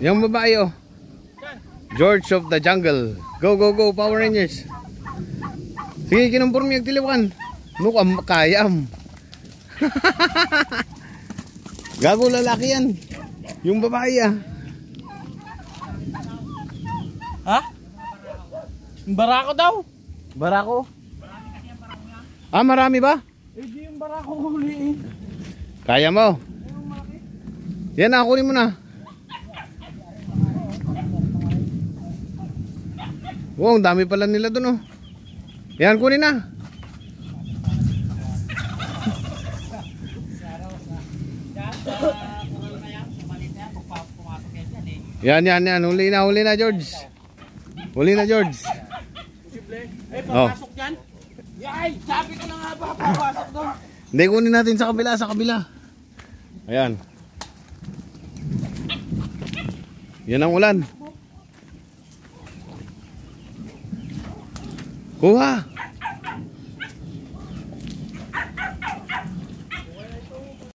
Yung babae oh. George of the Jungle. Go, go, go, Power Rangers. Sige, kinumpor mo yung tiliwan. Nukam, kayam. Gago, lalaki yan. Yung babae ah. Ha? Barako daw. Barako? Ah, marami ba? Eh, di yung barako huli eh. Kaya mo. Yan na, kunin mo na. Wow, ang dami pala nila dun oh. Yan, kunin na. Yan, yan, yan. Huli na George. Huli na George. Eh, papasok dyan. Yay, sabi ko na nga ba, papasok daw. Hindi, kunin natin sa kabila, sa kabila. Ayan. Yan ang ulan. Kuha.